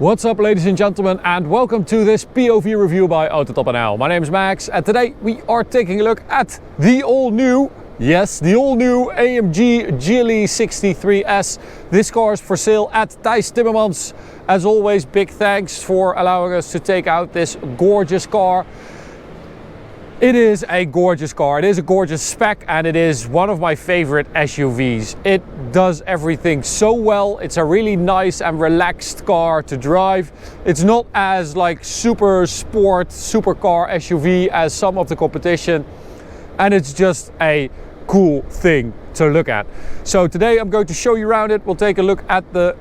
What's up, ladies and gentlemen, and welcome to this POV review by Autobahn. My name is Max, and today we are taking a look at the all-new, yes, the all-new AMG GLE 63S. This car is for sale at Thijs Timmermans. As always, big thanks for allowing us to take out this gorgeous car. It is a gorgeous car, it is a gorgeous spec, and it is one of my favorite SUVs. It does everything so well. It's a really nice and relaxed car to drive. It's not as like super sport, supercar SUV as some of the competition, and it's just a cool thing to look at. So today I'm going to show you around it. We'll take a look at the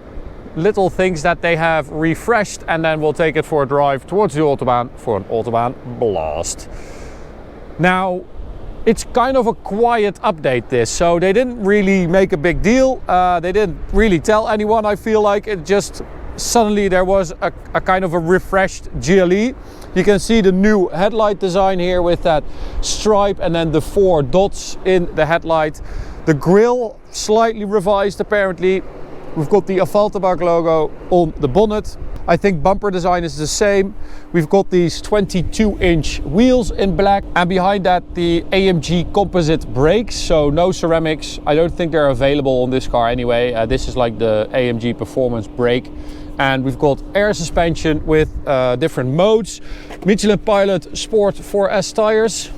little things that they have refreshed, and then we'll take it for a drive towards the Autobahn for an Autobahn blast. Now, it's kind of a quiet update this, so they didn't really make a big deal. They didn't really tell anyone, I feel like. It just suddenly there was a kind of a refreshed GLE. You can see the new headlight design here with that stripe and then the 4 dots in the headlight. The grille slightly revised apparently. We've got the Autobahn logo on the bonnet. I think bumper design is the same. We've got these 22-inch wheels in black, and behind that the AMG composite brakes, so no ceramics. I don't think they're available on this car anyway. This is like the AMG performance brake. And we've got air suspension with different modes. Michelin Pilot Sport 4S tires,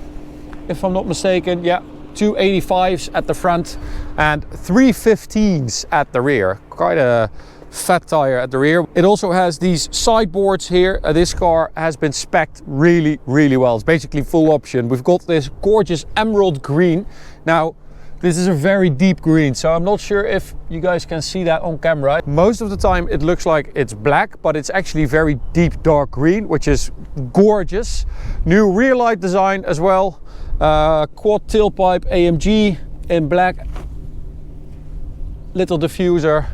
if I'm not mistaken. Yeah, 285s at the front and 315s at the rear. Quite a fat tire at the rear. It also has these sideboards here. This car has been spec'd really well. It's basically full option. We've got this gorgeous emerald green. Now, this is a very deep green, so I'm not sure if you guys can see that on camera. Most of the time it looks like it's black, but it's actually very deep dark green, which is gorgeous. New rear light design as well. Quad tailpipe AMG in black. Little diffuser.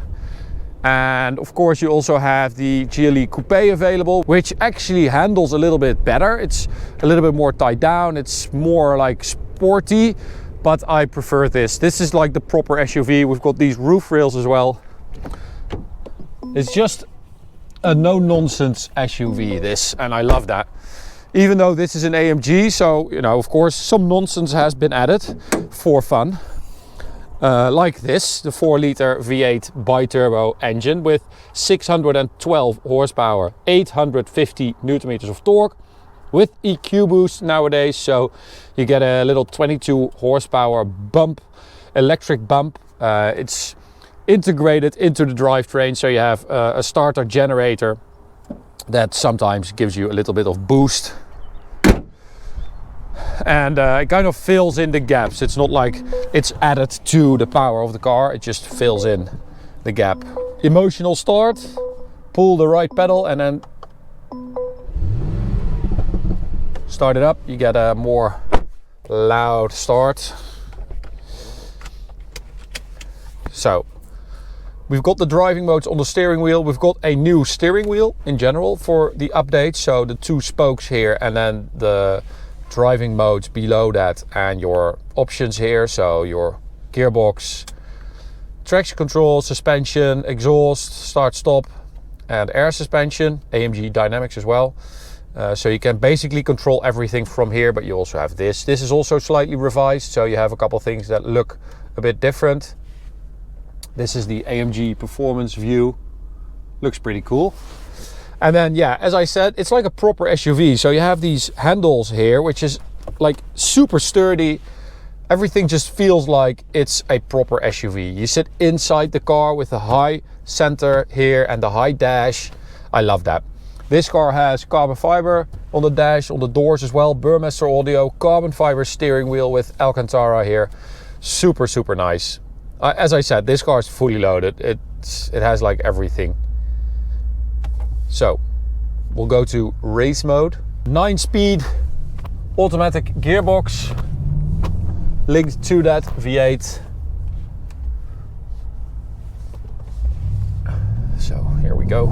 And of course you also have the GLE Coupe available, which actually handles a little bit better. It's a little bit more tied down, it's more like sporty, but I prefer this. This is like the proper SUV. We've got these roof rails as well. It's just a no-nonsense SUV, this, and I love that. Even though this is an AMG, so, you know, of course, some nonsense has been added for fun. Like this, the 4-liter V8 bi-turbo engine with 612 horsepower, 850 Newton meters of torque, with EQ boost nowadays, so you get a little 22 horsepower bump, electric bump. It's integrated into the drivetrain, so you have a starter generator that sometimes gives you a little bit of boost. And it kind of fills in the gaps. It's not like it's added to the power of the car, it just fills in the gap. Emotional start, pull the right pedal and then start it up. You get a more loud start. So we've got the driving modes on the steering wheel. We've got a new steering wheel in general for the update. So the 2 spokes here and then the driving modes below that, and your options here, so your gearbox, traction control, suspension, exhaust, start stop, and air suspension, AMG dynamics as well. So you can basically control everything from here, but you also have this. This is also slightly revised, so you have a couple things that look a bit different. This is the AMG performance view, looks pretty cool. And then, yeah, as I said, it's like a proper SUV. So you have these handles here, which is like super sturdy. Everything just feels like it's a proper SUV. You sit inside the car with the high center here and the high dash. I love that. This car has carbon fiber on the dash, on the doors as well. Burmester audio, carbon fiber steering wheel with Alcantara here. Super nice. As I said, this car is fully loaded. It has like everything. So we'll go to race mode. 9-speed automatic gearbox linked to that V8. So here we go.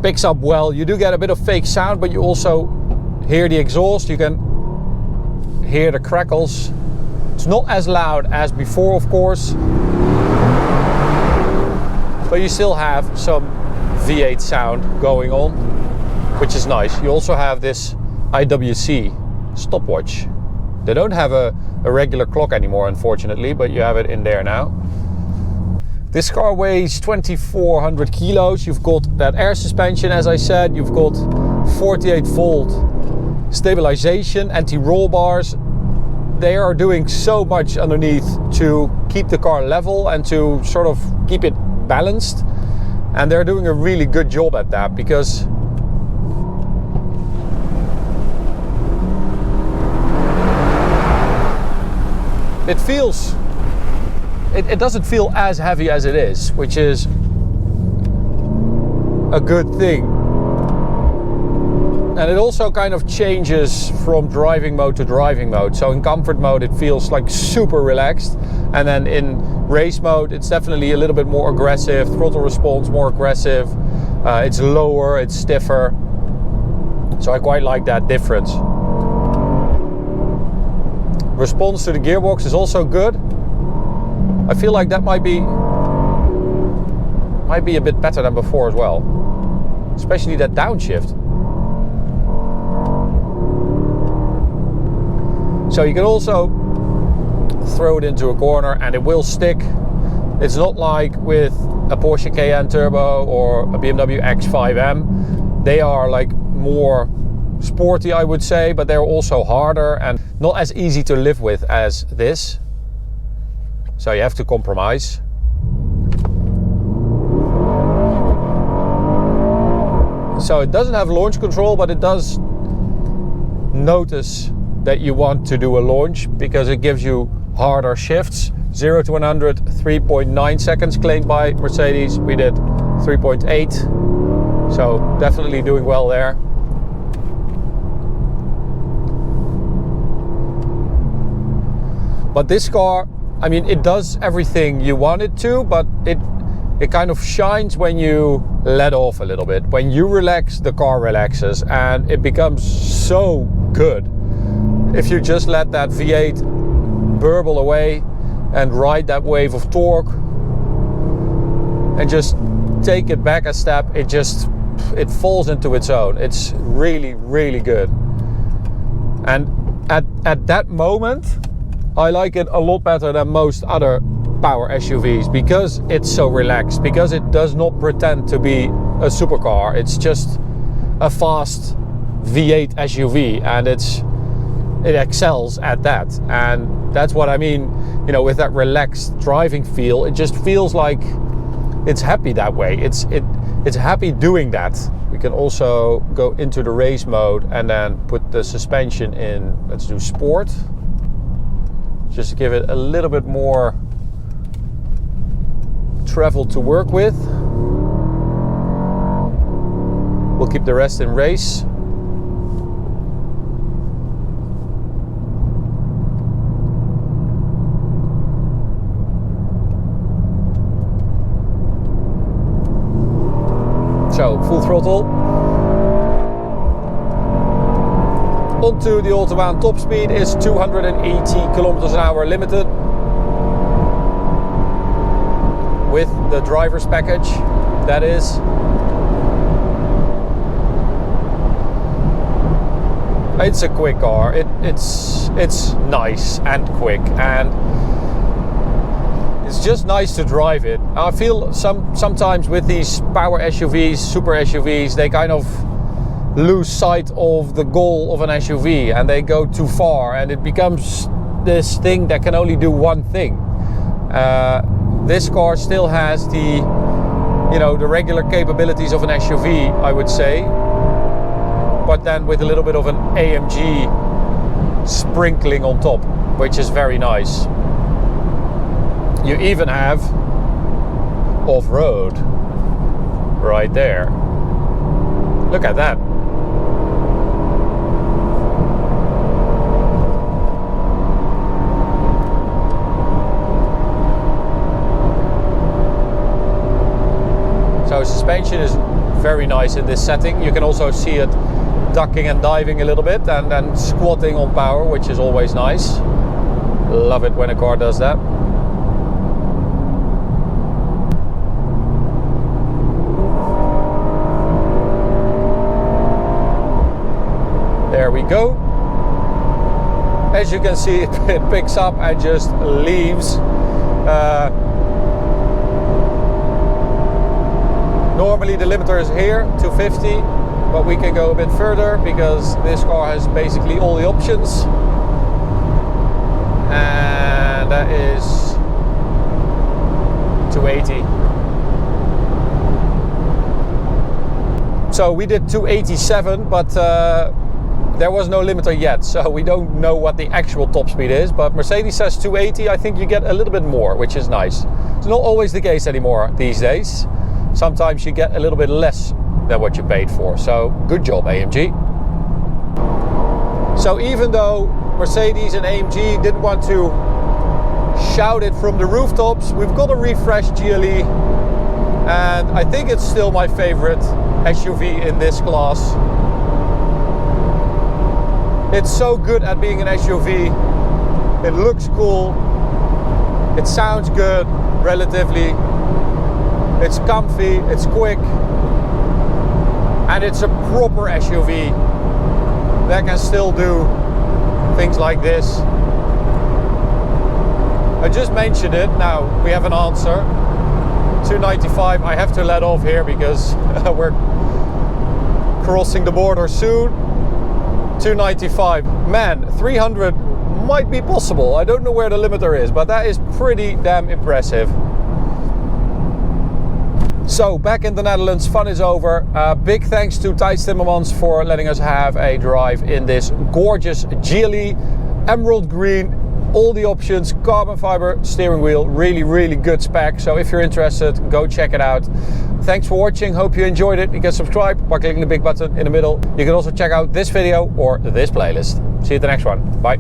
Picks up well. You do get a bit of fake sound, but you also hear the exhaust. You can hear the crackles. It's not as loud as before, of course. but you still have some V8 sound going on, which is nice. You also have this IWC stopwatch. They don't have a regular clock anymore, unfortunately, but you have it in there now. This car weighs 2,400 kilos. You've got that air suspension, as I said. You've got 48 volt stabilization, anti-roll bars. They are doing so much underneath to keep the car level and to sort of keep it balanced. And they're doing a really good job at that, because it feels, it doesn't feel as heavy as it is, which is a good thing. And it also kind of changes from driving mode to driving mode. So in comfort mode it feels like super relaxed, and then in race mode it's definitely a little bit more aggressive, throttle response more aggressive, it's lower, it's stiffer. So I quite like that difference. Response to the gearbox is also good. I feel like that might be a bit better than before as well, especially that downshift. So you can also throw it into a corner and it will stick. It's not like with a Porsche Cayenne Turbo or a BMW X5M. They are like more sporty, I would say, but they're also harder and not as easy to live with as this. So you have to compromise. So it doesn't have launch control, but it does notice that you want to do a launch, because it gives you harder shifts. 0 to 100, 3.9 seconds claimed by Mercedes. We did 3.8. So definitely doing well there. But this car, I mean, it does everything you want it to, but it kind of shines when you let off a little bit. When you relax, the car relaxes, and it becomes so good. If you just let that V8 burble away and ride that wave of torque and just take it back a step, it falls into its own. It's really, really good. And at that moment, I like it a lot better than most other power SUVs, because it's so relaxed, because it does not pretend to be a supercar. It's just a fast V8 SUV, and it excels at that. And that's what I mean, you know, with that relaxed driving feel. It just feels like it's happy that way. It's happy doing that. We can also go into the race mode and then put the suspension in. Let's do sport, just to give it a little bit more travel to work with. We'll keep the rest in race. So, full throttle. Onto the Autobahn. Top speed is 280 kilometers an hour limited. With the driver's package, that is. It's a quick car. It's nice and quick, and it's just nice to drive it. I feel sometimes with these power SUVs, super SUVs, they kind of lose sight of the goal of an SUV and they go too far, and it becomes this thing that can only do one thing. This car still has the, you know, the regular capabilities of an SUV, I would say, but then with a little bit of an AMG sprinkling on top, which is very nice. You even have off-road right there. Look at that. So suspension is very nice in this setting. You can also see it ducking and diving a little bit and then squatting on power, which is always nice. Love it when a car does that. as you can see, it picks up and just leaves. Normally the limiter is here, 250, but we can go a bit further because this car has basically all the options. And that is 280. So we did 287, but there was no limiter yet, so we don't know what the actual top speed is, but Mercedes says 280. I think you get a little bit more, which is nice. It's not always the case anymore these days. Sometimes you get a little bit less than what you paid for, so good job AMG. So even though Mercedes and AMG didn't want to shout it from the rooftops, we've got a refreshed GLE, and I think it's still my favorite SUV in this class. It's so good at being an SUV. It looks cool, it sounds good relatively, it's comfy, it's quick, and it's a proper SUV that can still do things like this. I just mentioned it, now we have an answer. 295, I have to let off here because we're crossing the border soon. 295, man, 300 might be possible. I don't know where the limiter is, but that is pretty damn impressive. So back in the Netherlands, fun is over. Big thanks to Thijs Timmermans for letting us have a drive in this gorgeous GLE, emerald green, all the options, carbon fiber steering wheel, really good spec. So if you're interested, go check it out. Thanks for watching, hope you enjoyed it. You can subscribe by clicking the big button in the middle. You can also check out this video or this playlist. See you at the next one, bye.